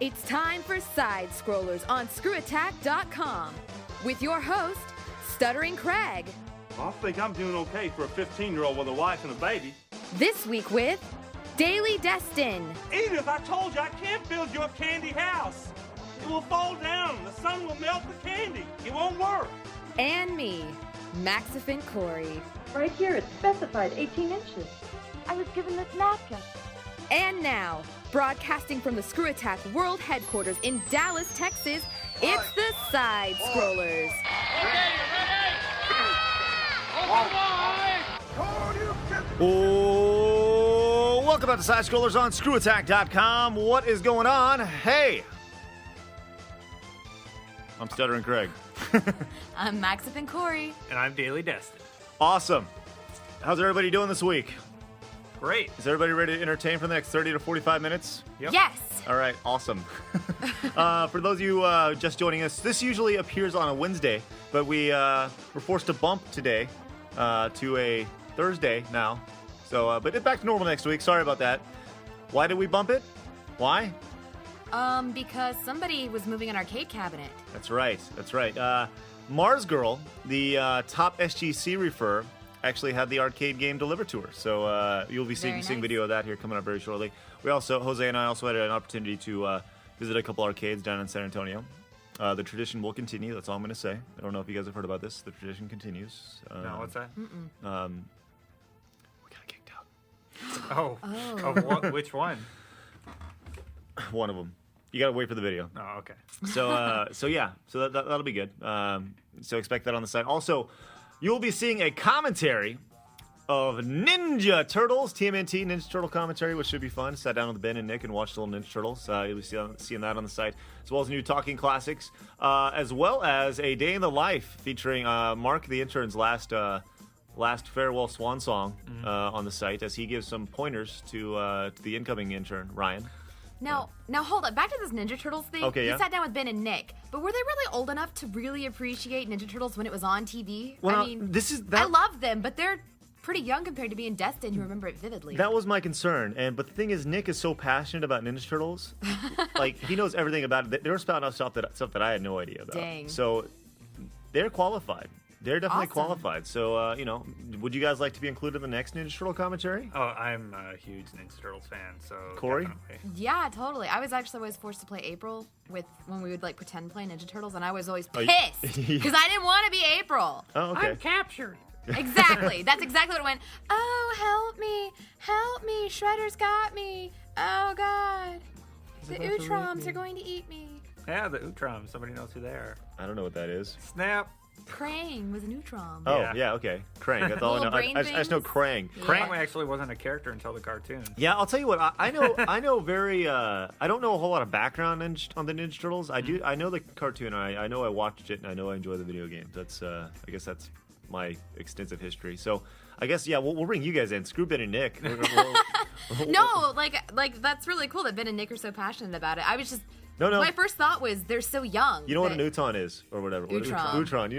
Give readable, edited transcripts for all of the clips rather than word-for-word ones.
It's time for SideScrollers on ScrewAttack.com with your host, Stuttering Craig. I think I'm doing okay for a 15-year-old with a wife and a baby. This week with Daily Destin. Edith, I told you I can't build your candy house. It will fall down. The sun will melt the candy. It won't work. And me, Maxifant Corey. Right here, it's specified 18 inches. I was given this napkin. And now, broadcasting from the ScrewAttack World Headquarters in Dallas, Texas, it's the SideScrollers. Oh, welcome back to SideScrollers on ScrewAttack.com. What is going on? Hey! I'm Stuttering Craig. I'm Maxifant Corey. And I'm Daily Destin. Awesome. How's everybody doing this week? Great. Is everybody ready to entertain for the next 30 to 45 minutes? Yep. Yes. All right, awesome. For those of you just joining us, this usually appears on a Wednesday, but were forced to bump today to a Thursday now. So, but it's back to normal next week. Sorry about that. Why did we bump it? Why? Because somebody was moving an arcade cabinet. That's right. That's right. Mars Girl, the top SGC refer, actually had the arcade game delivered to her. So you'll be seeing video of that here coming up very shortly. Jose and I also had an opportunity to visit a couple arcades down in San Antonio. The tradition will continue. That's all I'm going to say. I don't know if you guys have heard about this. The tradition continues. No, what's that? We got kicked out. Oh. Of what? Which one? One of them. You got to wait for the video. Oh, okay. So yeah. So that'll be good. So expect that on the site. Also, you'll be seeing a commentary of Ninja Turtles, TMNT Ninja Turtle commentary, which should be fun. Sat down with Ben and Nick and watched little Ninja Turtles. You'll be seeing that on the site, as well as new Talking Classics, as well as a day in the life featuring Mark, the intern's last farewell swan song on the site, as he gives some pointers to the incoming intern, Ryan. Now hold up. Back to this Ninja Turtles thing. Okay, yeah. You sat down with Ben and Nick, but were they really old enough to really appreciate Ninja Turtles when it was on TV? Well, I mean, I I love them, but they're pretty young compared to me and Destin, who remember it vividly. That was my concern, but the thing is, Nick is so passionate about Ninja Turtles, like he knows everything about it. They were spouting out stuff that I had no idea about. Dang. So they're qualified. They're definitely Awesome. qualified. So would you guys like to be included in the next Ninja Turtle commentary? Oh, I'm a huge Ninja Turtles fan, so Corey? definitely. Yeah, totally. I was actually always forced to play April when we would pretend play Ninja Turtles, and I was always Oh, pissed because I didn't want to be April. Oh, okay. I'm captured. Exactly. That's exactly what it went. Oh, help me! Shredder's got me. Oh God, the Utroms are going to eat me. Yeah, the Utroms. Somebody knows who they are. I don't know what that is. Snap. Krang was an Utrom. Oh, yeah, okay. Krang. That's all I know. Little brain I just know things? Krang. Yeah. Krang actually wasn't a character until the cartoon. Yeah, I'll tell you what. I know very. I don't know a whole lot of background on the Ninja Turtles. I do. I know the cartoon. I know I watched it, and I know I enjoy the video games. That's. I guess that's my extensive history. So I guess we'll bring you guys in. Screw Ben and Nick. No, that's really cool that Ben and Nick are so passionate about it. I was just. No. My first thought was they're so young. You know what an Uton is, or whatever. Utrom. Utron. You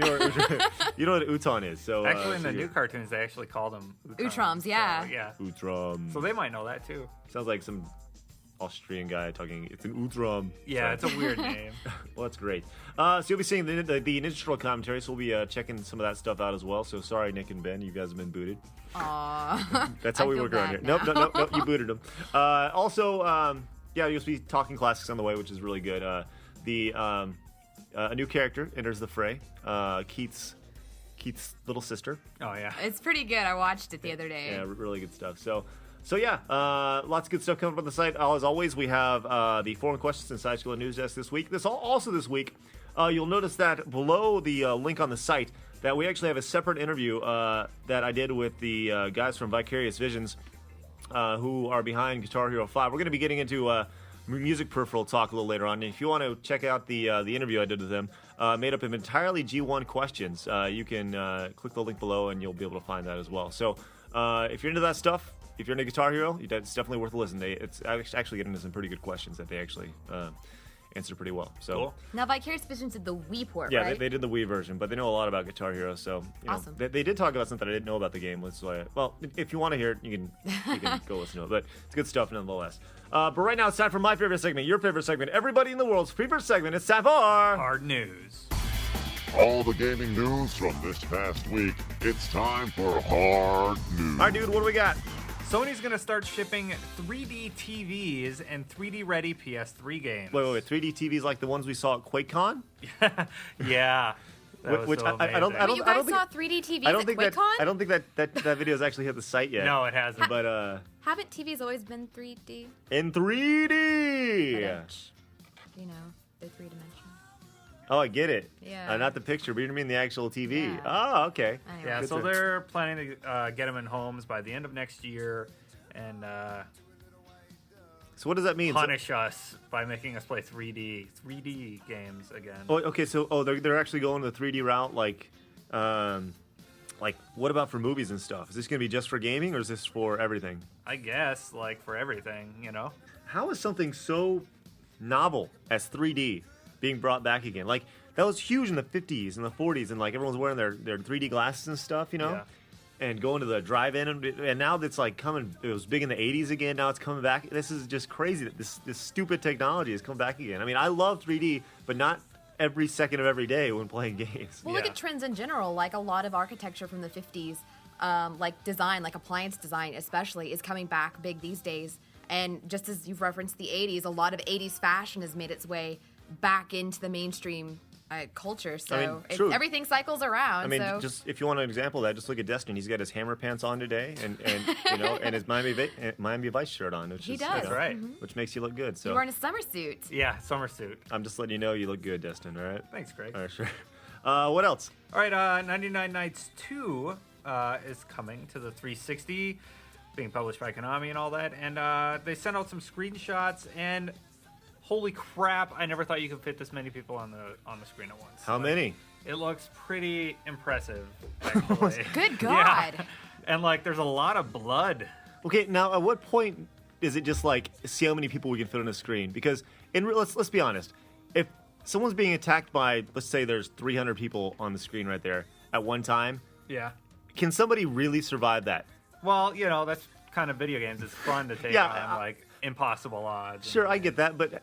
know what an Uton is. So Actually, in the new cartoons, they actually call them Utroms, yeah. So, yeah. Utrom. So they might know that too. Sounds like some Austrian guy talking. It's an Utrom. Yeah, it's a weird name. Well, that's great. So you'll be seeing the Ninja Turtle commentary, so we'll be checking some of that stuff out as well. So sorry, Nick and Ben, you guys have been booted. Aww. That's how I we feel work around here. bad now. Nope, you booted them. Also, you'll be talking classics on the way, which is really good. A new character enters the fray. Keith's little sister. Oh yeah. It's pretty good. I watched it the other day. Yeah, really good stuff. So yeah, lots of good stuff coming up on the site. As always, we have the forum questions and SideScroller News Desk this week. Also this week, you'll notice that below the link on the site that we actually have a separate interview that I did with the guys from Vicarious Visions who are behind Guitar Hero 5. We're going to be getting into music peripheral talk a little later on. And if you want to check out the interview I did with them, made up of entirely G1 questions, you can click the link below and you'll be able to find that as well. So if you're into that stuff, if you're into Guitar Hero, it's definitely worth a listen. It's actually getting into some pretty good questions that they actually answered pretty well. So. Cool. Now, Vicarious Visions did the Wii port, Yeah, right? they did the Wii version, but they know a lot about Guitar Hero, so Awesome. they did talk about something I didn't know about the game. That's why. Well, if you want to hear it, you can go listen to it. But it's good stuff nonetheless. But right now, it's time for my favorite segment, your favorite segment, everybody in the world's favorite segment. It's time for Hard news. All the gaming news from this past week. It's time for Hard News. All right, dude. What do we got? Sony's going to start shipping 3D TVs and 3D-ready PS3 games. Wait. 3D TVs like the ones we saw at QuakeCon? Yeah. That was Which so I don't. amazing. Wait, you I guys don't think. saw 3D TVs I don't at think that. QuakeCon? I don't think that video's actually hit the site yet. No, it hasn't. But Haven't TVs always been 3D? in 3D. You know, they're three-dimensional. Oh, I get it. Yeah. Not the picture, but you mean the actual TV. Yeah. Oh, okay. Anyway. Yeah, Good so to- they're planning to get them in homes by the end of next year and So what does that mean? So- punish us by making us play 3D games again. Oh, okay. So, they're actually going the 3D route. Like, what about for movies and stuff? Is this going to be just for gaming, or is this for everything? I guess, like, for everything, you know? How is something so novel as 3D being brought back again? Like, that was huge in the 50s and the 40s, and like everyone's wearing their 3D glasses and stuff, you know? Yeah. And going to the drive-in, and now that's like coming. It was big in the 80s again. Now it's coming back. This is just crazy that this stupid technology has come back again. I mean, I love 3D, but not every second of every day when playing games. Well, look Yeah. at trends in general. Like a lot of architecture from the 50s, like design, like appliance design especially, is coming back big these days. And just as you've referenced the 80s, a lot of 80s fashion has made its way back into the mainstream culture. So I mean, true. everything cycles around. I mean, so. just if you want an example of that, just look at Destin. He's got his hammer pants on today, and you know, and his Miami Vice shirt on, which He is does. you know, That's right. which makes you look good. So You're wearing a summer suit. Yeah, summer suit. I'm just letting you know you look good, Destin. All right. Thanks, Greg. All right, sure. What else? All right, 99 Nights 2 is coming to the 360, being published by Konami and all that. And they sent out some screenshots, and holy crap, I never thought you could fit this many people on the screen at once. How Like, many? It looks pretty impressive, actually. Good Yeah. God. And, like, there's a lot of blood. Okay, now at what point is it just like see how many people we can fit on a screen? Because let's be honest, if someone's being attacked by, let's say there's 300 people on the screen right there at one time, Yeah. can somebody really survive that? Well, you know, that's kind of video games. It's fun to take Yeah, on, like, impossible odds. Sure, I get that, but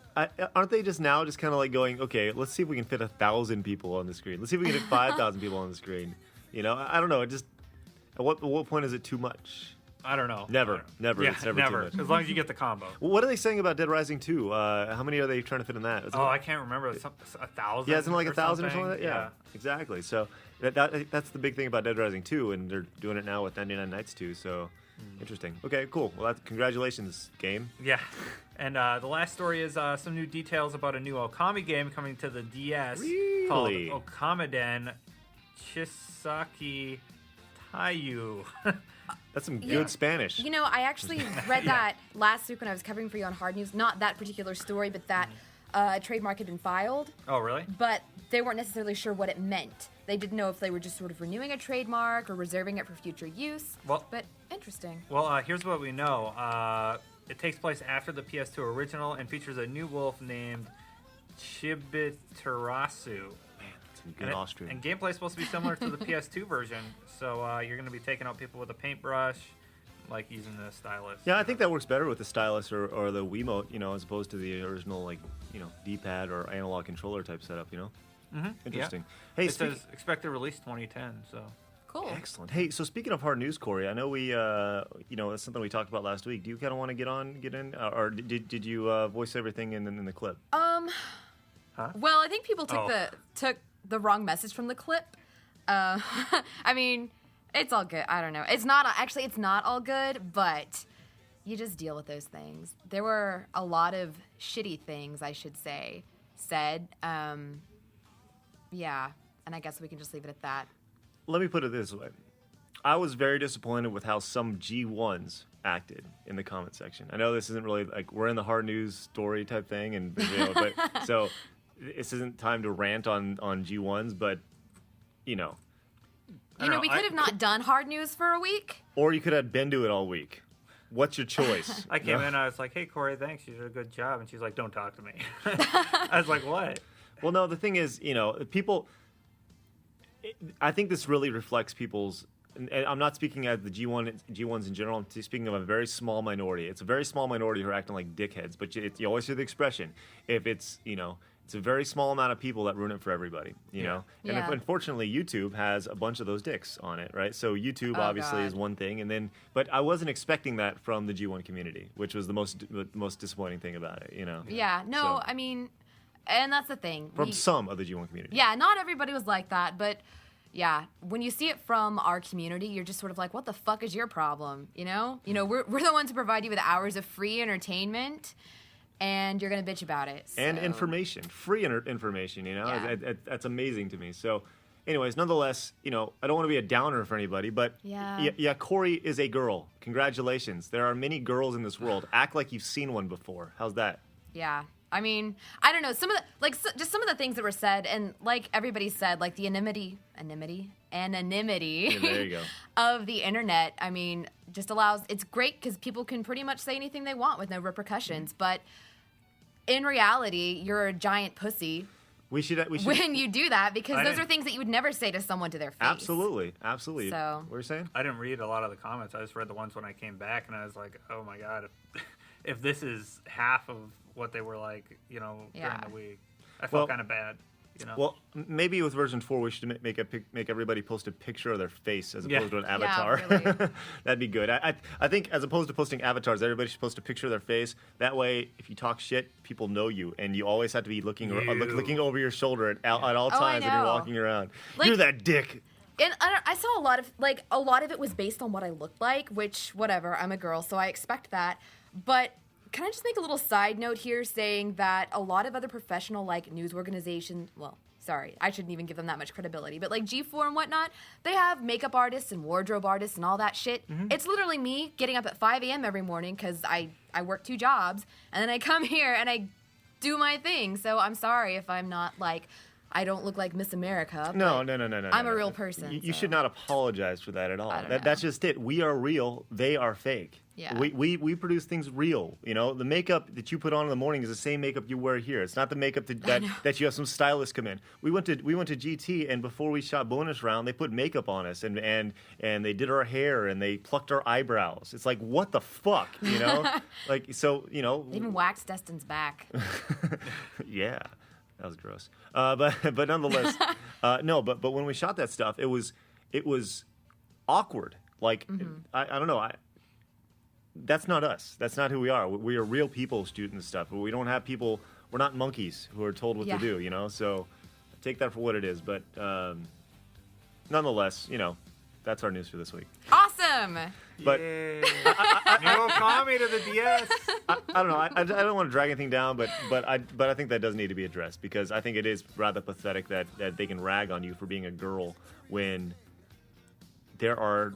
aren't they just now just kind of like going, okay, let's see if we can fit 1,000 people on the screen. Let's see if we can fit 5,000 people on the screen. You know, I don't know. It just at what point is it too much? I don't know. Never. I don't know. Yeah, It's never too much. As long as you get the combo. Well, what are they saying about Dead Rising 2? How many are they trying to fit in that? Is it- Oh, I can't remember. 1,000? yeah, isn't it like 1,000 or something like that? Yeah. Yeah, exactly. So that's the big thing about Dead Rising 2, and they're doing it now with 99 Nights 2. So interesting. Okay, cool. Well, congratulations, game. Yeah. And the last story is some new details about a new Okami game coming to the DS called Really? Okamiden Chisaki Taiyu. That's some Yeah. good Spanish. You know, I actually read that last week when I was covering for you on Hard News. Not that particular story, but that trademark had been filed. Oh, really? But they weren't necessarily sure what it meant. They didn't know if they were just sort of renewing a trademark or reserving it for future use. Well- but interesting. Well, here's what we know. It takes place after the PS2 original and features a new wolf named Chibitarasu. Some good Austrian. And gameplay is supposed to be similar to the PS2 version. So you're going to be taking out people with a paintbrush, like using the stylus. Yeah, I think that works better with the stylus or the Wiimote, you know, as opposed to the original, like, you know, D-pad or analog controller type setup, you know? Mm-hmm. Interesting. Hey, It says expected release 2010. So Cool. excellent. Hey, so speaking of hard news, Corey, I know we, you know, it's something we talked about last week. Do you kind of want to get in, or did you voice everything in the clip? Well, I think people took Oh. took the wrong message from the clip. I mean, it's all good. I don't know. It's not all good, but you just deal with those things. There were a lot of shitty things, I should say, said. Yeah, and I guess we can just leave it at that. Let me put it this way. I was very disappointed with how some G1s acted in the comment section. I know this isn't really, like, we're in the hard news story type thing, and you know, but so this isn't time to rant on G1s, but, you know. You know, we could have not done hard news for a week. Or you could have been to it all week. What's your choice? I came in, I was like, hey, Corey, thanks. You did a good job. And she's like, don't talk to me. I was like, what? Well, no, the thing is, people, I think this really reflects people's, and I'm not speaking as the G1s in general, I'm speaking of a very small minority. It's a very small minority who are acting like dickheads, but you always hear the expression, if it's, it's a very small amount of people that ruin it for everybody, you know? And unfortunately, YouTube has a bunch of those dicks on it, right? So YouTube obviously is one thing, but I wasn't expecting that from the G1 community, which was the most disappointing thing about it, Yeah, no, So- I mean, and that's the thing. From some of the G1 community. Yeah, not everybody was like that, but yeah, when you see it from our community, you're just sort of like, what the fuck is your problem, we're the ones who provide you with hours of free entertainment, and you're going to bitch about it. So. And information, free information, Yeah. That's amazing to me. So, anyways, nonetheless, I don't want to be a downer for anybody, but yeah, Corey is a girl. Congratulations. There are many girls in this world. Act like you've seen one before. How's that? Yeah. I mean, I don't know. Some of the, just some of the things that were said, and like everybody said, like the anonymity Yeah, there you go. of the internet, I mean, just allows, it's great because people can pretty much say anything they want with no repercussions, but in reality, you're a giant pussy We should when you do that, because those are things that you would never say to someone to their face. Absolutely. So- What were you saying? I didn't read a lot of the comments. I just read the ones when I came back, and I was like, oh my God, if this is half of what they were like, during the week, I felt kind of bad. Well, maybe with version 4, we should make everybody post a picture of their face as opposed to an avatar. Yeah, really. That'd be good. I think as opposed to posting avatars, everybody should post a picture of their face. That way, if you talk shit, people know you, and you always have to be looking over your shoulder at all times when you're walking around. You're that dick. And I saw a lot of it was based on what I looked like, which, whatever, I'm a girl, so I expect that. But can I just make a little side note here saying that a lot of other professional, news organizations, well, sorry, I shouldn't even give them that much credibility, but G4 and whatnot, they have makeup artists and wardrobe artists and all that shit. Mm-hmm. It's literally me getting up at 5 a.m. every morning because I work 2 jobs, and then I come here and I do my thing. So I'm sorry if I'm not I don't look like Miss America. No. I'm a real person. You should not apologize for that at all. I don't know. That's just it. We are real. They are fake. Yeah. We produce things real. The makeup that you put on in the morning is the same makeup you wear here. It's not the makeup that you have some stylist come in. We went to GT, and before we shot bonus round, they put makeup on us and they did our hair and they plucked our eyebrows. It's like, what the fuck, They even waxed Destin's back. Yeah. That was gross. But nonetheless, no. But when we shot that stuff, it was awkward. I don't know. That's not us. That's not who we are. We are real people shooting this stuff. We don't have people. We're not monkeys who are told what to do. So take that for what it is. But nonetheless, that's our news for this week. Awesome. But no comment to the DS. I don't know. I don't want to drag anything down, but I think that does need to be addressed, because I think it is rather pathetic that they can rag on you for being a girl when there are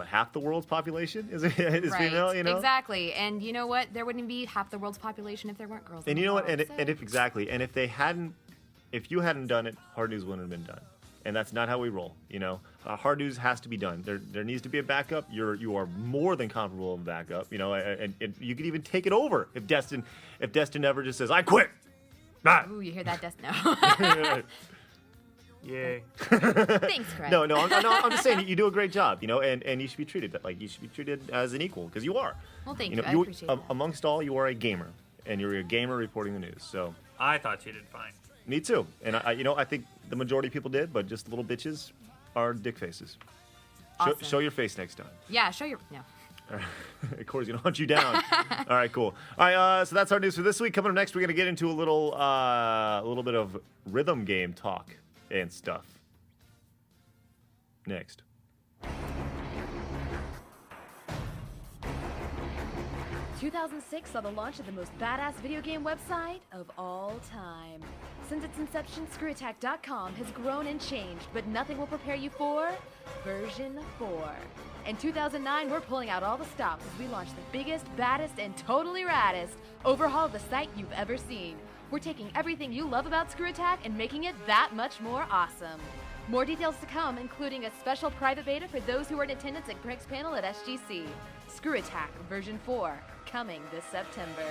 half the world's population is female. Exactly. And you know what? There wouldn't be half the world's population if there weren't girls. And you know what? And if you hadn't done it, hard news wouldn't have been done. And that's not how we roll, Hard news has to be done. There needs to be a backup. You are more than comfortable in backup, and you could even take it over if Destin ever just says, "I quit." Ooh, you hear that, Destin? No. Yay. Thanks, Craig. No, I'm just saying you do a great job, and you should be treated as an equal, because you are. Well, thank you. I appreciate that. Amongst all, you are a gamer, and you're a gamer reporting the news. So I thought you did fine. Me too, and I think the majority of people did, but just little bitches are dick faces. Awesome. Show your face next time. Yeah, show your no. All right. Corey's gonna hunt you down. All right, cool. All right, so that's our news for this week. Coming up next, we're gonna get into a little bit of rhythm game talk and stuff. Next. 2006 saw the launch of the most badass video game website of all time. Since its inception, ScrewAttack.com has grown and changed, but nothing will prepare you for version 4. In 2009, we're pulling out all the stops as we launch the biggest, baddest, and totally raddest overhaul of the site you've ever seen. We're taking everything you love about ScrewAttack and making it that much more awesome. More details to come, including a special private beta for those who were in attendance at Greg's panel at SGC. ScrewAttack version 4, coming this September.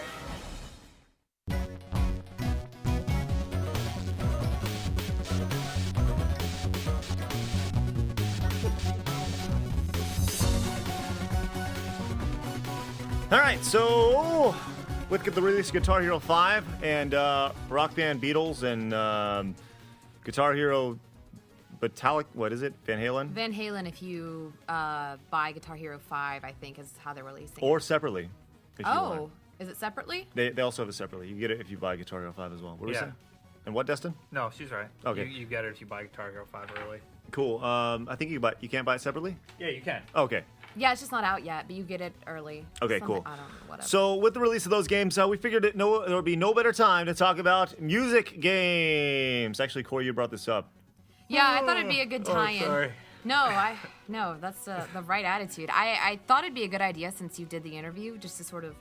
All right, so look at the release of Guitar Hero 5 and Rock Band Beatles and Guitar Hero Metallic. What is it? Van Halen? Van Halen, if you buy Guitar Hero 5, I think is how they're releasing Or it. separately. If you want. Oh, is it separately? They also have it separately. You get it if you buy Guitar Hero 5 as well. What were we Yeah. saying? And what, Destin? No, she's right. Okay. You get it if you buy Guitar Hero 5 early. Cool. I think you can't buy it separately? Yeah, you can. Okay. Yeah, it's just not out yet, but you get it early. Okay, Something- cool. I don't know, whatever. So with the release of those games, we figured there would be no better time to talk about music games. Actually, Corey, you brought this up. Yeah, I thought it'd be a good tie-in. sorry. No, that's the right attitude. I thought it'd be a good idea since you did the interview, just to sort of,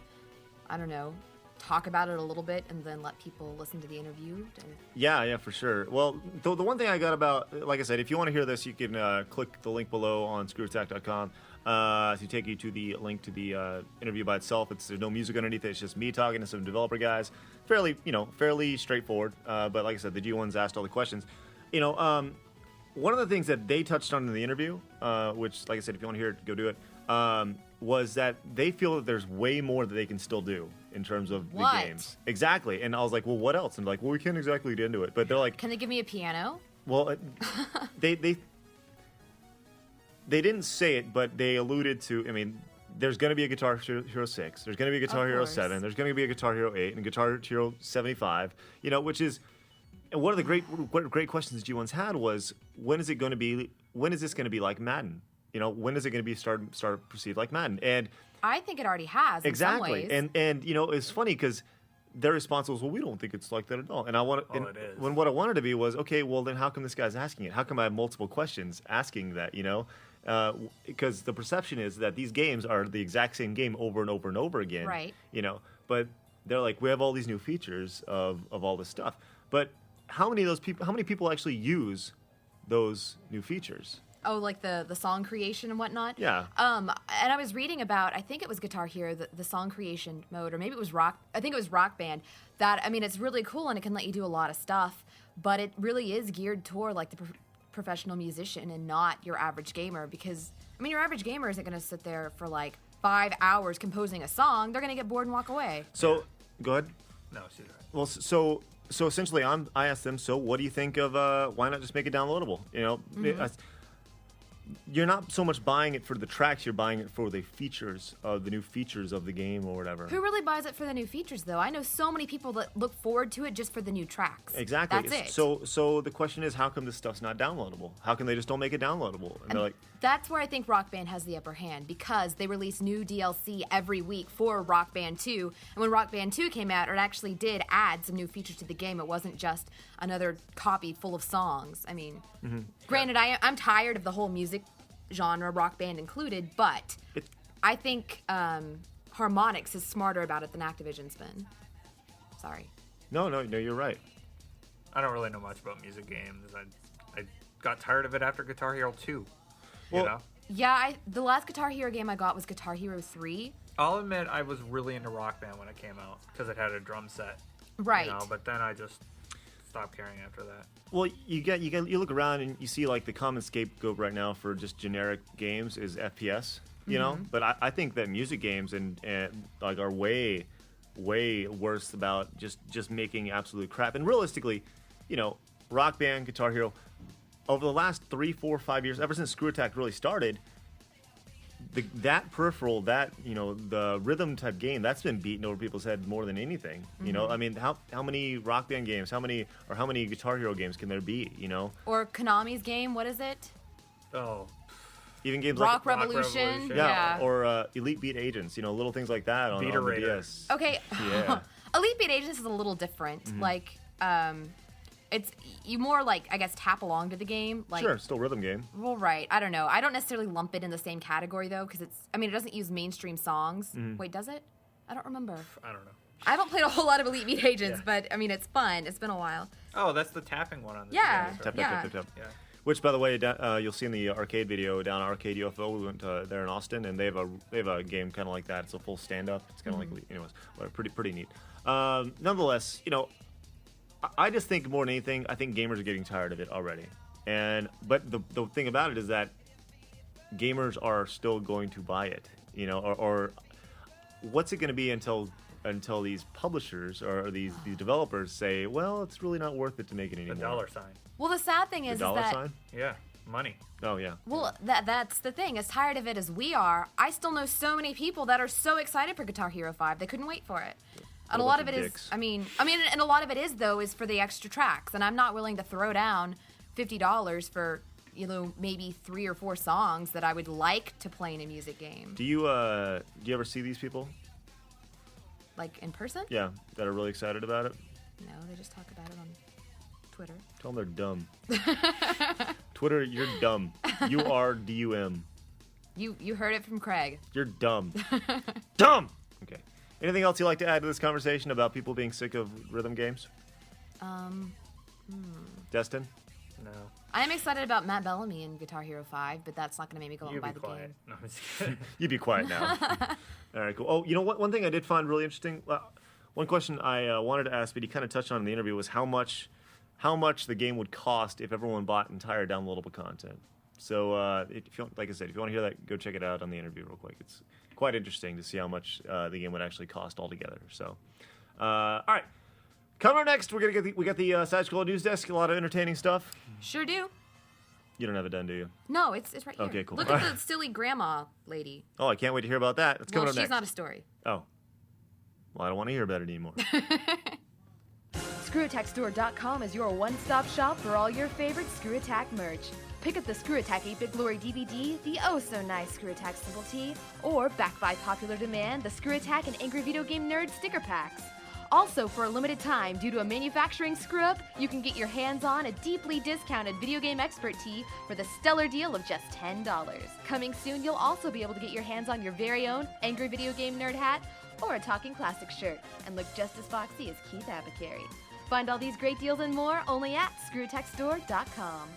I don't know, talk about it a little bit and then let people listen to the interview. Yeah, for sure. Well, the one thing I got about, like I said, if you want to hear this, you can click the link below on ScrewAttack.com to take you to the link to the interview by itself. There's no music underneath it. It's just me talking to some developer guys. Fairly straightforward. But like I said, the G1s asked all the questions. One of the things that they touched on in the interview, which, like I said, if you want to hear it, go do it, was that they feel that there's way more that they can still do in terms of What? the games. Exactly. And I was like, well, what else? And they're like, well, we can't exactly get into it. But they're like, Can they give me a piano? well, they didn't say it, but they alluded to, there's going to be a Guitar Hero 6. There's going to be a Guitar Of Hero course. 7. There's going to be a Guitar Hero 8 and Guitar Hero 75, which is... And one of the great questions that G1's had was, when is this going to be like Madden? When is it going to be start perceived like Madden? And I think it already has exactly. in some ways. And it's funny because their response was, well, we don't think it's like that at all. And it is. When what I wanted to be was, okay, well then how come this guy's asking it? How come I have multiple questions asking that? Because the perception is that these games are the exact same game over and over and over again. Right. But they're like, we have all these new features of all this stuff. But how many people actually use those new features? Oh, like the song creation and whatnot? Yeah. And I was reading about, I think it was Guitar Hero, the song creation mode, or maybe it was Rock Band, that, it's really cool and it can let you do a lot of stuff, but it really is geared toward like the professional musician and not your average gamer, because, your average gamer isn't going to sit there for like 5 hours composing a song. They're going to get bored and walk away. So, go ahead. No, she's right. Well, so essentially, I asked them, so what do you think of, why not just make it downloadable? You're not so much buying it for the tracks, you're buying it for the features, the new features of the game or whatever. Who really buys it for the new features, though? I know so many people that look forward to it just for the new tracks. Exactly. That's it. So the question is, how come this stuff's not downloadable? How come they just don't make it downloadable? And they're like, that's where I think Rock Band has the upper hand, because they release new DLC every week for Rock Band 2. And when Rock Band 2 came out, it actually did add some new features to the game. It wasn't just another copy full of songs. Granted, I'm tired of the whole music genre, Rock Band included, but I think Harmonix is smarter about it than Activision's been. Sorry. No, you're right. I don't really know much about music games. I got tired of it after Guitar Hero 2. Well, Yeah, the last Guitar Hero game I got was Guitar Hero 3. I'll admit I was really into Rock Band when it came out because it had a drum set. Right. But then I just stopped caring after that. Well, you look around and you see like the common scapegoat right now for just generic games is FPS, But I think that music games and like are way worse about just making absolute crap. And realistically, Rock Band, Guitar Hero, over the last 3, 4, 5 years, ever since ScrewAttack really started, that peripheral, the rhythm type game, that's been beaten over people's head more than anything. How many Rock Band games, how many Guitar Hero games can there be? Or Konami's game, what is it? Oh, Even games Rock like Revolution. yeah, or Elite Beat Agents, little things like that on the Raider. DS. Okay. Yeah. Elite Beat Agents is a little different. It's you more like, I guess, tap along to the game. Like, Sure, still rhythm game. Well, right. I don't know. I don't necessarily lump it in the same category, though, because it doesn't use mainstream songs. Wait, does it? I don't remember. I don't know. I haven't played a whole lot of Elite Beat Agents, but, it's fun. It's been a while. Oh, that's the tapping one on the Yeah. DS, right? Tap, Yeah. tap, tap, tap. Yeah. Which, by the way, you'll see in the arcade video down at Arcade UFO. We went there in Austin, and they have a game kind of like that. It's a full stand-up. It's kind of like, anyways, pretty neat. Nonetheless, I just think more than anything, I think gamers are getting tired of it already. But the thing about it is that gamers are still going to buy it, or what's it going to be until these publishers or these developers say, well, it's really not worth it to make it anymore. The dollar sign. Well, the sad thing is dollar that sign? Yeah, money. Oh yeah. Well, that's the thing. As tired of it as we are, I still know so many people that are so excited for Guitar Hero 5. They couldn't wait for it. And a lot of it is, and a lot of it is though is for the extra tracks, and I'm not willing to throw down $50 for maybe 3 or 4 songs that I would like to play in a music game. Do you ever see these people? Like in person? Yeah, that are really excited about it. No, they just talk about it on Twitter. Tell them they're dumb. Twitter, you're dumb. URDUM. You heard it from Craig. You're dumb. Dumb. Okay. Anything else you'd like to add to this conversation about people being sick of rhythm games? Destin? No. I am excited about Matt Bellamy in Guitar Hero 5, but that's not going to make me go out You and buy be the quiet. game. No, I'm just kidding. You be quiet now. All right, cool. Oh, you know what? One thing I did find really interesting. One question I wanted to ask, but he kind of touched on in the interview, was how much the game would cost if everyone bought entire downloadable content. So, like I said, if you want to hear that, go check it out on the interview real quick. It's quite interesting to see how much the game would actually cost altogether. So, all right. Coming up next, we got the SideScroller news desk. A lot of entertaining stuff. Sure do. You don't have it done, do you? No, it's right here. Okay, cool. Look at the silly grandma lady. Oh, I can't wait to hear about that. It's coming up She's next. not a story. Oh. Well, I don't want to hear about it anymore. ScrewAttackStore.com is your one-stop shop for all your favorite ScrewAttack merch. Pick up the ScrewAttack 8-Bit Glory DVD, the oh-so-nice ScrewAttack Simple Tee, or, backed by popular demand, the ScrewAttack and Angry Video Game Nerd sticker packs. Also, for a limited time, due to a manufacturing screw-up, you can get your hands on a deeply discounted Video Game Expert tee for the stellar deal of just $10. Coming soon, you'll also be able to get your hands on your very own Angry Video Game Nerd hat or a Talking Classic shirt and look just as foxy as Keith Apicary. Find all these great deals and more only at ScrewAttackStore.com.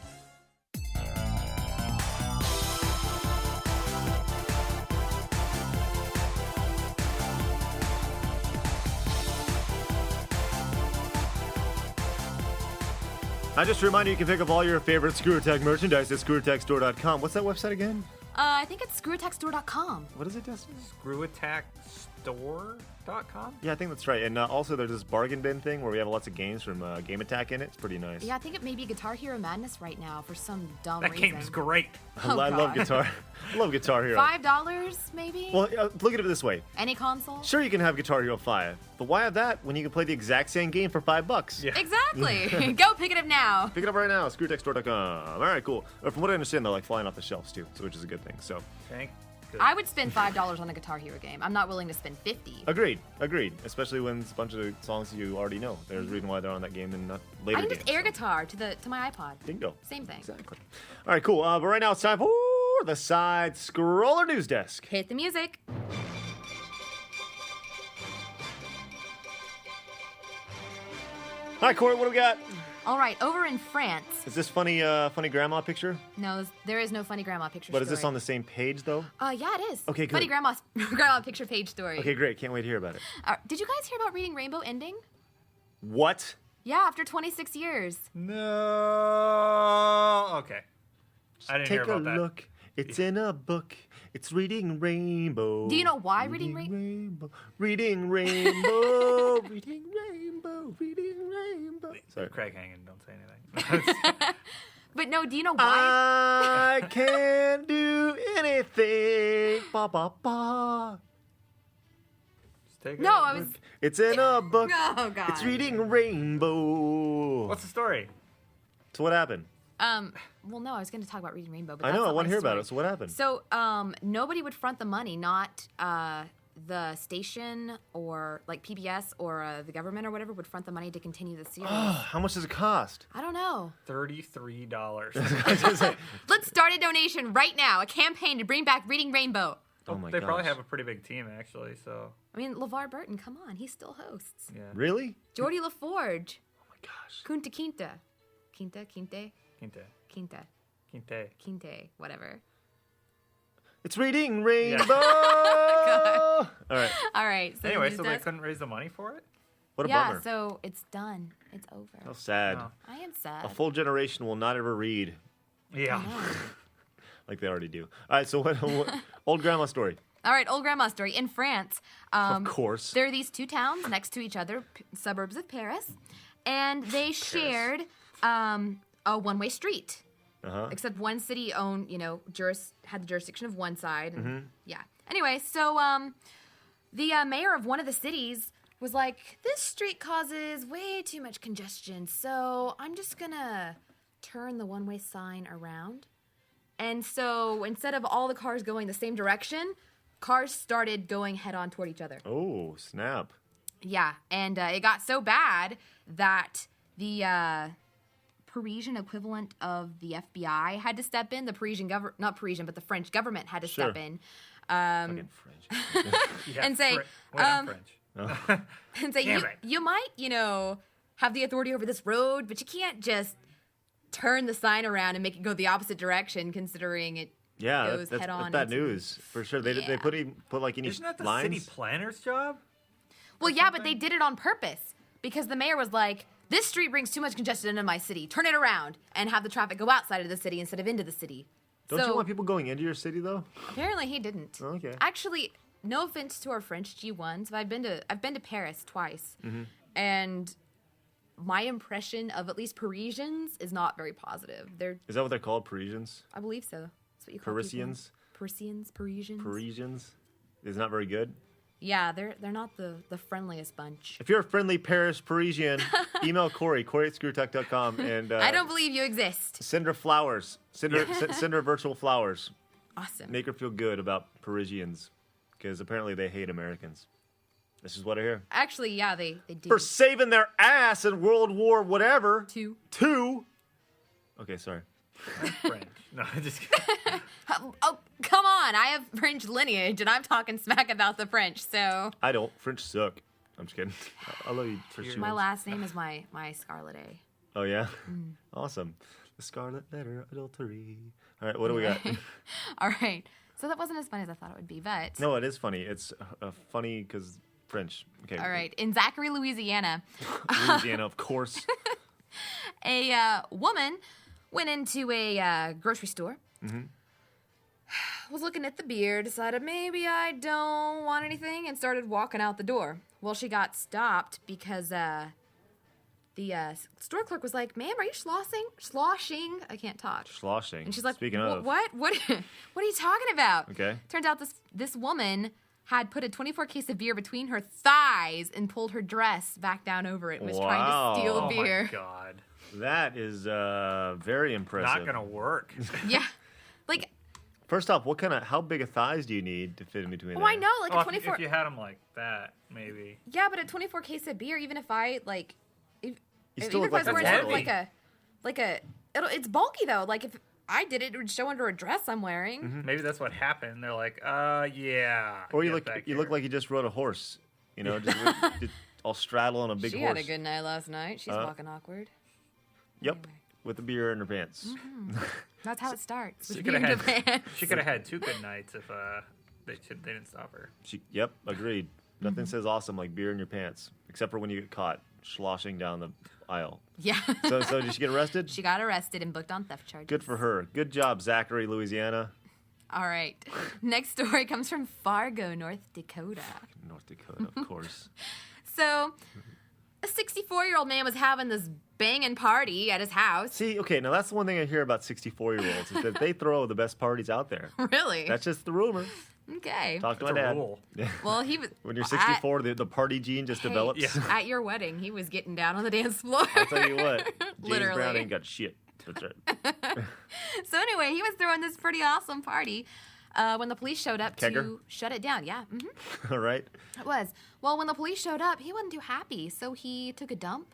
Just a reminder, you can pick up all your favorite ScrewAttack merchandise at ScrewAttackStore.com. What's that website again? I think it's ScrewAttackStore.com. What is it, Destin? ScrewAttackStore.com? Yeah, I think that's right. And also there's this bargain bin thing where we have lots of games from Game Attack in it. It's pretty nice. Yeah, I think it may be Guitar Hero Madness right now for some dumb That reason. game's great. Oh, I love God. Guitar. I love Guitar Hero. $5 maybe? Well, look at it this way. Any console? Sure, you can have Guitar Hero 5, but why have that when you can play the exact same game for $5? Yeah. Exactly. Go pick it up now. Pick it up right now, ScrewAttackStore.com. All right, cool. From what I understand, they're like flying off the shelves too, so which is a good thing. So, Thank I would spend $5 on a Guitar Hero game. I'm not willing to spend $50. agreed. Especially when it's a bunch of songs you already know. There's a reason why they're on that game and not later I can games. just air guitar to my iPod. Bingo. Same thing. Exactly. All right, cool. But right now it's time for the Side Scroller News Desk. Hit the music. All right, Corey, what do we got? All right, over in France. Is this funny grandma picture? No, there is no funny grandma picture But story. is this on the same page, though? Yeah, it is. Okay, good. Funny grandma picture page story. Okay, great. Can't wait to hear about it. Did you guys hear about Reading Rainbow ending? What? Yeah, after 26 years. No. Okay. I didn't Take hear about a that. look. It's in a book. It's Reading Rainbow. Do you know why Reading Rainbow? Rainbow? Reading Rainbow. Reading Rainbow. Reading Rainbow. Sorry. Craig hanging. Don't say anything. But no, do you know why? I can't do anything. Ba ba ba. Just take No, a I was. look. It's in a book. Oh, God. It's Reading Rainbow. What's the story? So what happened? Well, no, I was going to talk about Reading Rainbow, but I that's know. I not want my to hear about story. it. So what happened? So, nobody would front the money, not the station or like PBS or the government or whatever would front the money to continue the series. How much does it cost? I don't know. $33. Let's start a donation right now, a campaign to bring back Reading Rainbow. Oh my They probably gosh. have a pretty big team, actually. So I mean, LeVar Burton, come on, he still hosts. yeah. Really? Geordie LaForge, Oh my gosh. Kunta Quinte. Quinte? Quinte. Quinte. Quinte, whatever. It's reading Rainbow. All right. All right. So Anyway, the so news they desk- couldn't raise the money for it? What a yeah, bummer. so it's done. It's over. How sad. Oh. I am sad. A full generation will not ever read Yeah. like they already do. All right, so what old grandma story. All right, old grandma story. In France, Of course. there are these two towns next to each other, suburbs of Paris, and they shared a one-way street. Uh-huh. Except one city owned, had the jurisdiction of one side. And, Mm-hmm. Yeah. Anyway, so the mayor of one of the cities was like, this street causes way too much congestion, so I'm just gonna turn the one-way sign around. And so instead of all the cars going the same direction, cars started going head-on toward each other. Oh, snap. Yeah, and it got so bad that the Parisian equivalent of the FBI had to step in. The Parisian government, not Parisian, but the French government had to step Sure. in Fucking French. Yeah, and say, Wait, I'm French. and say Damn you, it. you might, have the authority over this road, but you can't just turn the sign around and make it go the opposite direction, considering it Yeah, goes that's head on. bad into- news for sure. They Yeah. put like any Isn't that the lines. city planner's job? Well, yeah, but they did it on purpose because the mayor was like, this street brings too much congestion into my city. Turn it around and have the traffic go outside of the city instead of into the city. Don't so you want people going into your city though? apparently he didn't. Okay. Actually, no offense to our French G1s, but I've been to Paris twice, and my impression of at least Parisians is not very positive. Is that what they're called, Parisians? I believe so. That's what you call Parisians? Parisians, Parisians. Parisians? Is not very good. Yeah, they're not the friendliest bunch. If you're a friendly Paris Parisian, email Corey at ScrewAttack.com, and I don't believe you exist. send her flowers. Send her virtual flowers. Awesome. Make her feel good about Parisians, because apparently they hate Americans. This is what I hear. Actually, yeah, they do. For saving their ass in World War whatever. Two. Okay, sorry. I'm French. No, I'm just kidding. Oh, come on. I have French lineage, and I'm talking smack about the French, so... I don't. French suck. I'm just kidding. I love you, French. My last name is my Scarlet A. Oh, yeah? Awesome. The Scarlet Letter Adultery. All right, what do we got? All right. So that wasn't as funny as I thought it would be, but... No, it is funny. It's funny because French. Okay. All right. In Zachary, Louisiana, Louisiana, of course. a woman went into a grocery store, was looking at the beer, decided maybe I don't want anything, and started walking out the door. Well, she got stopped because the store clerk was like, "Ma'am, are you sloshing? I can't talk." Sloshing. And she's like, Speaking of. What are you talking about?" Okay. Turns out this woman had put a 24 case of beer between her thighs and pulled her dress back down over it and was trying Wow. to steal Oh beer. my god. That is very impressive. Not gonna work. Yeah. Like, First off, how big of thighs do you need to fit in between oh, there? I know, like Well, a 24. if you had them like that, maybe. Yeah, but a 24 case of beer, even if I like, You even still if look I was like wearing that's sort of like a, it's bulky though. Like if I did it, it would show under a dress I'm wearing. Maybe that's what happened. They're like, yeah. Or you get look back you here. look like you just rode a horse. You know, just all straddle on a big She horse. had a good night last night. She's walking awkward. Yep. Anyway. With the beer in her pants. That's how it starts. with She being could have Japan. had. She could have had 2 good nights if they didn't stop her. Yep, agreed. Nothing says awesome like beer in your pants, except for when you get caught sloshing down the aisle. Yeah. So did she get arrested? She got arrested and booked on theft charges. Good for her. Good job, Zachary, Louisiana. All right. Next story comes from Fargo, North Dakota. North Dakota, of course. So, a 64-year-old man was having this banging party at his house. See, okay, now that's the one thing I hear about 64-year-olds is that they throw the best parties out there. Really? That's just the rumor. Okay. Talk to That's my a dad. rule. Yeah. Well, he was. When you're 64, the party gene just develops. Yeah. At your wedding, he was getting down on the dance floor. I'll tell you what, James Literally. Brown ain't got shit. That's right. So anyway, he was throwing this pretty awesome party when the police showed up Kegger? to shut it down. Yeah, All right. it was. Well, when the police showed up, he wasn't too happy, so he took a dump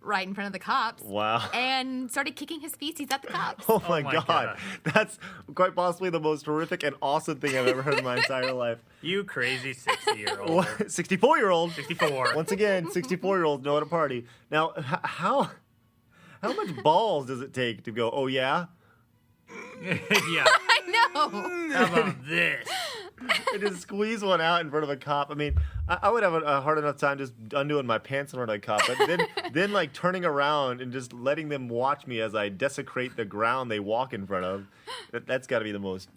right in front of the cops. Wow. And started kicking his feces at the cops. Oh my, my God. God. That's quite possibly the most horrific and awesome thing I've ever heard in my entire life. You crazy 60-year-old. What? 64-year-old. 64. Once again, 64-year-olds know how to party. Now, how much balls does it take to go, oh, yeah? Yeah. I know. How about this? And just squeeze one out in front of a cop. I mean, I would have a hard enough time just undoing my pants in front of a cop, but then like turning around and just letting them watch me as I desecrate the ground they walk in front of. That's got to be the most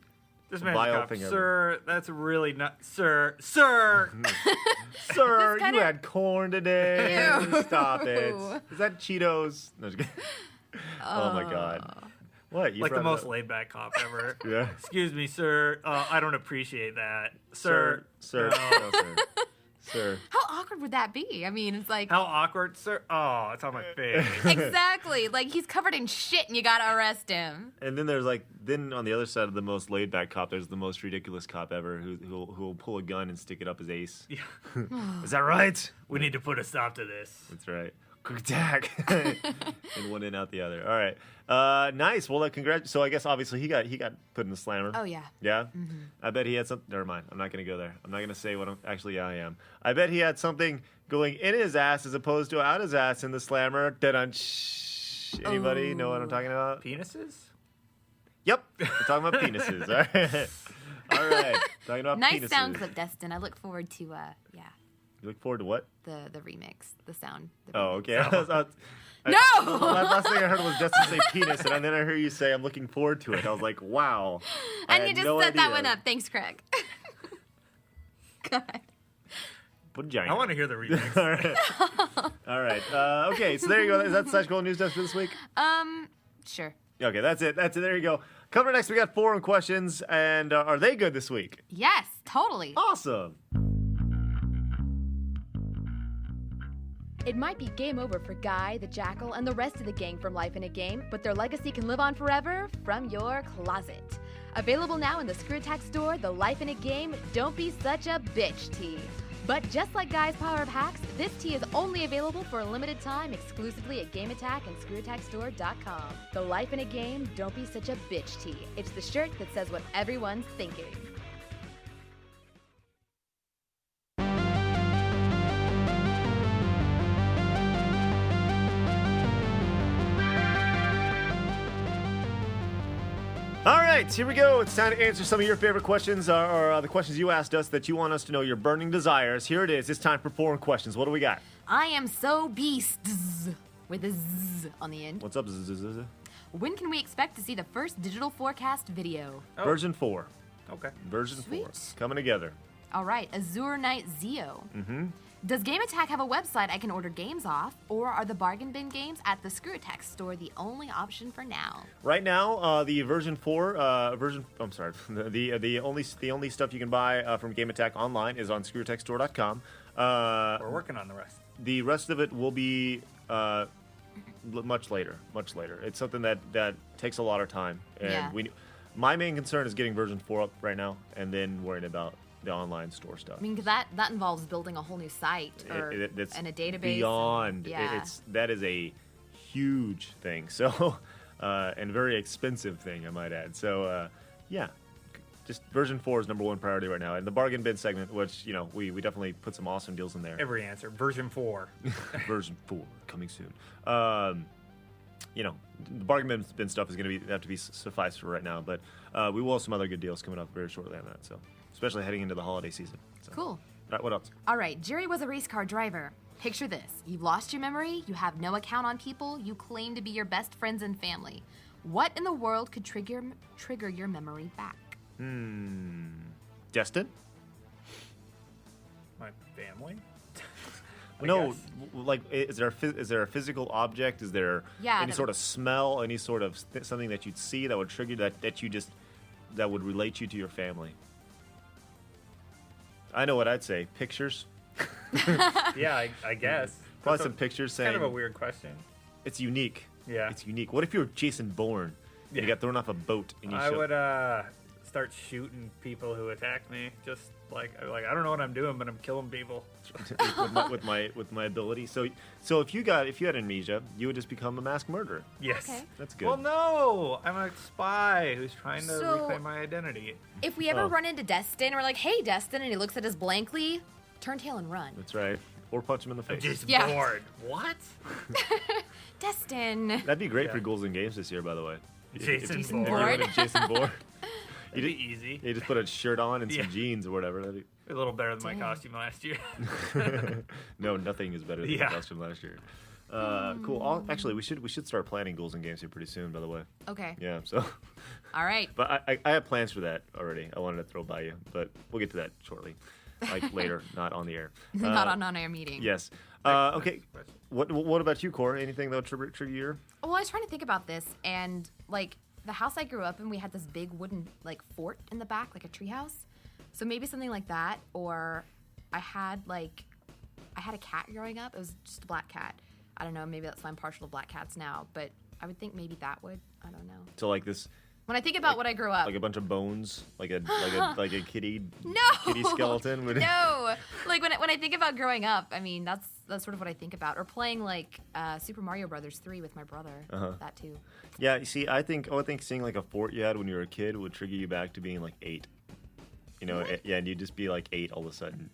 This man's vile cop, thing ever. sir, that's really not, sir. Sir, This kinda- you had corn today. Ew. Stop it. Is that Cheetos? No, just kidding. Oh my God. What? You Like the brought it most up? laid back cop ever. Yeah. Excuse me, sir. I don't appreciate that. Sir. Sir. No. No, sir. Sir. How awkward would that be? I mean, it's like How awkward, sir. Oh, it's on my face. exactly like he's covered in shit and you gotta arrest him. And then there's then on the other side of the most laid back cop, there's the most ridiculous cop ever who'll pull a gun and stick it up his ace. Yeah. Is that right? We need to put a stop to this. That's right. Quick attack. And one in, out the other. All right. Nice. Well, congrats. So I guess obviously he got put in the slammer. Oh yeah. Yeah? I bet he had something. Never mind. I'm not going to go there. I'm not going to say what I'm. Actually, yeah, I am. I bet he had something going in his ass as opposed to out his ass in the slammer. Dun Anybody know what I'm talking about? Penises? Yep. We're talking about penises. All right. All right. Talking about Nice penises. sound clip, Destin. I look forward to You look forward to what? the remix, the sound. The Oh, remix. okay. No! The last thing I heard was Justin say penis, and then I heard you say I'm looking forward to it. I was like, wow. I And you had just no set that idea. one up. Thanks, Craig. God. Vagina. I want to hear the remix. All right. Okay, so there you go. Is that the SideScroller News Desk for this week? Sure. Okay, that's it. There you go. Coming up next, we got forum questions, and are they good this week? Yes, totally. Awesome. It might be game over for Guy, the Jackal, and the rest of the gang from Life in a Game, but their legacy can live on forever from your closet. Available now in the ScrewAttack Store, the Life in a Game Don't Be Such a Bitch tee. But just like Guy's Power of Hacks, this tee is only available for a limited time exclusively at GameAttack and ScrewAttackStore.com. The Life in a Game Don't Be Such a Bitch tee. It's the shirt that says what everyone's thinking. All right, here we go. It's time to answer some of your favorite questions, or the questions you asked us that you want us to know your burning desires. Here it is. It's time for forum questions. What do we got? I am so beast with a Z on the end. What's up? Zzz? When can we expect to see the first digital forecast video? Oh. Version 4. Okay. Version 4. Sweet. Coming together. All right, Azure Knight Zeo. Does GameAttack have a website I can order games off, or are the bargain bin games at the ScrewAttack Store the only option for now? Right now, the version 4 the only stuff you can buy from GameAttack online is on ScrewAttackStore.com. We're working on the rest. The rest of it will be much later. It's something that takes a lot of time, and Yeah. my main concern is getting version 4 up right now, and then worrying about the online store stuff. I mean, 'cause that involves building a whole new site It's and a database. beyond. Yeah. That is a huge thing. So, and very expensive thing, I might add. So, yeah, just version 4 is number one priority right now. And the bargain bin segment, which we definitely put some awesome deals in there. Every answer. Version 4. Version 4 coming soon. The bargain bin stuff is going to have to be suffice for right now, but we will have some other good deals coming up very shortly on that. So, especially heading into the holiday season. So. Cool. All right, what else? All right, Jerry was a race car driver. Picture this. You've lost your memory, you have no account on people, you claim to be your best friends and family. What in the world could trigger your memory back? Destin? My family? No, guess. like, is there a physical object? Is there any that sort of smell? Any sort of something that you'd see that would trigger that would relate you to your family? I know what I'd say. Pictures. Yeah, I guess. Probably That's some pictures saying kind of a weird question. it's unique. Yeah. It's unique. What if you were Jason Bourne? And Yeah. You got thrown off a boat and you I would start shooting people who attack me. Just like I don't know what I'm doing, but I'm killing people. with my ability. So if you had amnesia, you would just become a masked murderer. Yes. Okay. That's good. Well, no, I'm a spy who's trying to So- reclaim my identity. If we ever Oh. run into Destin and we're like, hey, Destin, and he looks at us blankly, turn tail and run. That's right. Or punch him in the I'm face. just Yeah. bored. What? Destin. That'd be great Yeah. for Ghouls and Games this year, by the way. Jason Bourne. Bourne. Jason Bourne. It'd be easy. You just put a shirt on and Yeah. some jeans or whatever. That'd A little better than my Dang. costume last year. no, nothing is better than Yeah. the costume last year. Cool. Actually, we should start planning goals and games here pretty soon. By the way. Okay. Yeah. So, All right. but I have plans for that already. I wanted to throw by you, but we'll get to that shortly, like later, not on the air. Not on on-air meeting. Yes. Okay. What about you, Cora? Anything that would trigger your? Well, I was trying to think about this, and like the house I grew up in, we had this big wooden like fort in the back, like a tree house. So maybe something like that, or I had a cat growing up. It was just a black cat. I don't know. Maybe that's why I'm partial to black cats now, but I would think maybe that would. I don't know. So like this, When I think about what I grew up, like a bunch of bones, like a kitty no skeleton. No, like when I think about growing up, I mean that's sort of what I think about, or playing like Super Mario Brothers 3 with my brother. That too. Yeah. You see, I think seeing like a fort you had when you were a kid would trigger you back to being like 8. You know, yeah, and you'd just be like 8 all of a sudden.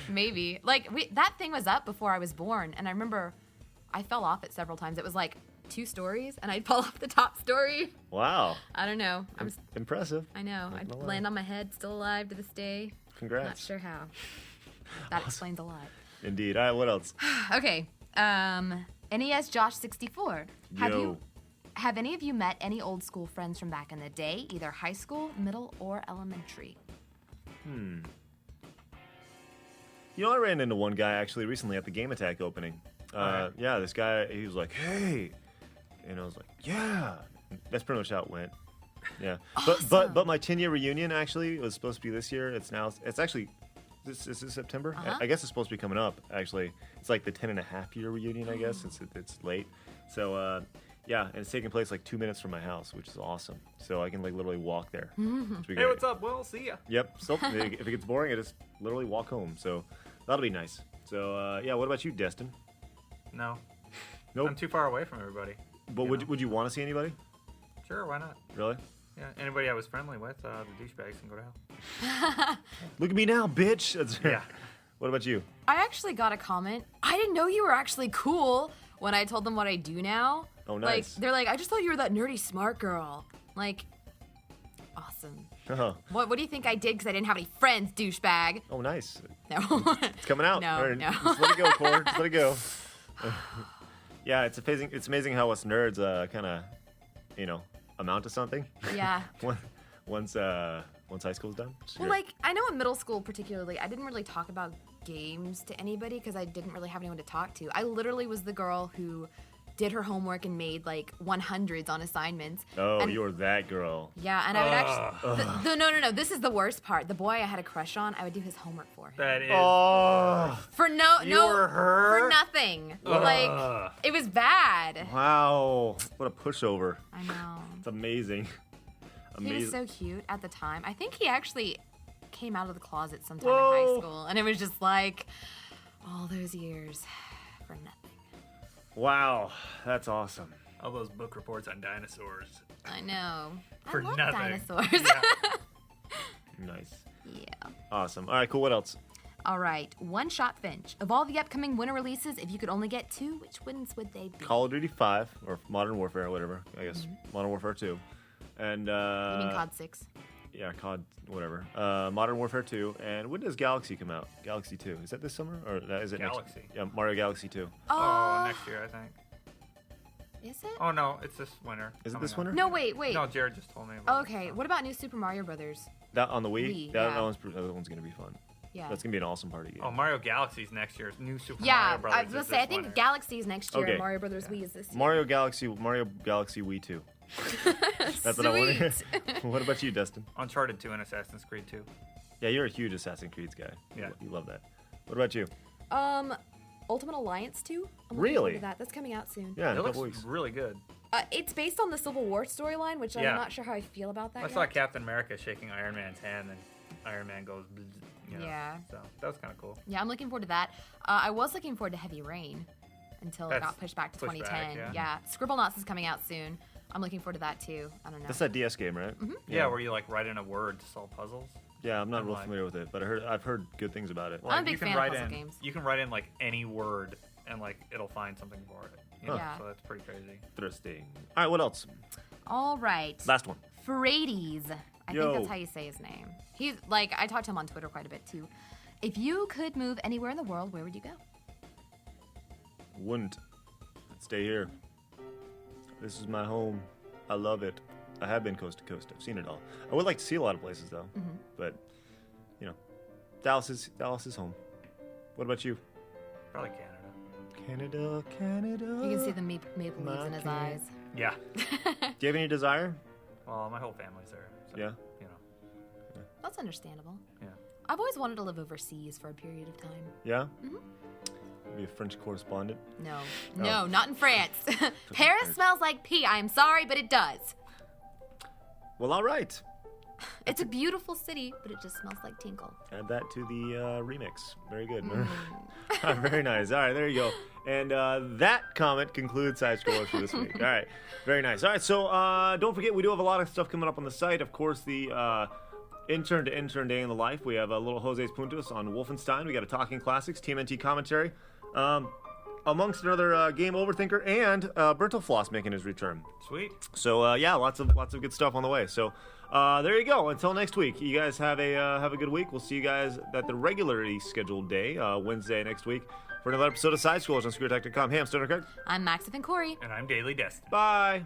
Maybe. Like, that thing was up before I was born, and I remember I fell off it several times. It was like 2 stories, and I'd fall off the top story. Wow. I don't know. Impressive. I know. I'd land on my head, still alive to this day. Congrats. Not sure how. That explains a lot. Indeed. All right, what else? Okay. NES Josh 64. Have any of you met any old school friends from back in the day, either high school, middle, or elementary? You know, I ran into one guy actually recently at the Game Attack opening. Yeah, this guy, he was like, "Hey," and I was like, "Yeah." That's pretty much how it went. Yeah, Awesome. but my 10-year reunion actually was supposed to be this year. It's actually this is September. I guess it's supposed to be coming up. Actually, it's like the 10.5-year reunion. I guess it's late. So yeah, and it's taking place like 2 minutes from my house, which is awesome. So I can like literally walk there. Hey, what's up? Well, see ya. Yep. So if it gets boring, I just literally walk home. So that'll be nice. So yeah, what about you, Destin? No. Nope. I'm too far away from everybody. But would you want to see anybody? Sure, why not? Really? Yeah, anybody I was friendly with, the douchebags can go to hell. Look at me now, bitch. That's Yeah. What about you? I actually got a comment. I didn't know you were actually cool when I told them what I do now. Oh, Like, nice. they're like, I just thought you were that nerdy smart girl. Like, awesome. Oh, What do you think I did because I didn't have any friends, douchebag? oh, nice. No. It's coming out. No, All right, no. Just let it go, Cord. Just let it go. Yeah, it's amazing. It's amazing how us nerds kind of, amount to something. Yeah. Once high school's done. It's Well, great. like, I know in middle school particularly, I didn't really talk about games to anybody because I didn't really have anyone to talk to. I literally was the girl who did her homework and made like 100s on assignments. Oh, and, you're that girl. Yeah, and I would actually. No. This is the worst part. The boy I had a crush on, I would do his homework for him. That is. Oh, For no, You were her? for nothing. Like it was bad. wow. What a pushover. I know. It's amazing. He was so cute at the time. I think he actually came out of the closet sometime in Whoa. high school, and it was just like all those years for nothing. Wow, that's awesome. All those book reports on dinosaurs. I know. For I love nothing. dinosaurs. Yeah. Nice. Yeah. Awesome. All right, cool. What else? All right. One Shot Finch. Of all the upcoming winter releases, if you could only get 2, which ones would they be? Call of Duty 5 or Modern Warfare or whatever. I guess Modern Warfare 2. And You mean COD 6? Yeah, COD whatever. Modern Warfare 2. And when does Galaxy come out? Galaxy 2. Is that this summer or is it Galaxy. next? Yeah, Mario Galaxy 2. Oh, next year, I think. Is it? Oh, no, it's this winter. Is it coming this up. winter? No, wait. No, Jared just told me about it, Okay. so. What about New Super Mario Brothers? That on the Wii? Wii, that, yeah. that one's gonna be fun. Yeah. That's gonna be an awesome party game. Oh, Mario Galaxy's next year. New Super Yeah, Mario Brothers I was gonna is say I this think winter. Galaxy's next year. Okay. And Mario Brothers Wii is this year. Mario Galaxy Wii 2. That's what I want. Sweet. What about you, Dustin? Uncharted 2 and Assassin's Creed 2. Yeah, you're a huge Assassin's Creed guy. Yeah. You love that. What about you? Ultimate Alliance 2. I'm Really? looking forward to that. That's coming out soon. Yeah, in It a looks couple weeks. really good. It's based on the Civil War storyline, which Yeah. I'm not sure how I feel about that I yet. saw Captain America shaking Iron Man's hand, and Iron Man goes, bzz, you know. Yeah. So that was kind of cool. Yeah, I'm looking forward to that. I was looking forward to Heavy Rain until it That's got pushed back to pushed 2010. back, yeah. Scribblenauts is coming out soon. I'm looking forward to that too. I don't know. That's that DS game, right? Yeah, where you like write in a word to solve puzzles. Yeah, I'm not real like- familiar with it, but I've heard good things about it. I'm a big you can fan of write puzzle in, games. You can write in like any word, and like it'll find something for it. You know? Yeah. So that's pretty crazy. Interesting. All right, what else? All right. Last one. Frades. I Yo. think that's how you say his name. He's like, I talked to him on Twitter quite a bit too. If you could move anywhere in the world, where would you go? Wouldn't. I'd stay here. This is my home. I love it. I have been coast to coast. I've seen it all. I would like to see a lot of places though, but you know, Dallas is home. What about you? Probably Canada. Canada. You can see the maple leaves in his eyes. Yeah. Do you have any desire? Well, my whole family's there. So, Yeah. You know. That's understandable. Yeah. I've always wanted to live overseas for a period of time. Yeah. Be a French correspondent. No, not in France. Paris smells like pee. I'm sorry, but it does. Well, all right. It's a beautiful city, but it just smells like tinkle. Add that to the remix. Very good. Very nice. All right, there you go. And that comment concludes SideScrollers for this week. All right, very nice. All right, so don't forget, we do have a lot of stuff coming up on the site. Of course, the intern to intern day in the life. We have a little Jose's Puntos on Wolfenstein. We got a Talking Classics, TMNT commentary. Amongst another Game Overthinker and Bertelfloss making his return. Sweet. So yeah, lots of good stuff on the way. So there you go. Until next week, you guys have a good week. We'll see you guys at the regularly scheduled day, Wednesday next week, for another episode of SideScrollers on ScrewAttack.com. Hey, I'm Stoner Craig. I'm Max and Corey. And I'm Daily Destiny. Bye.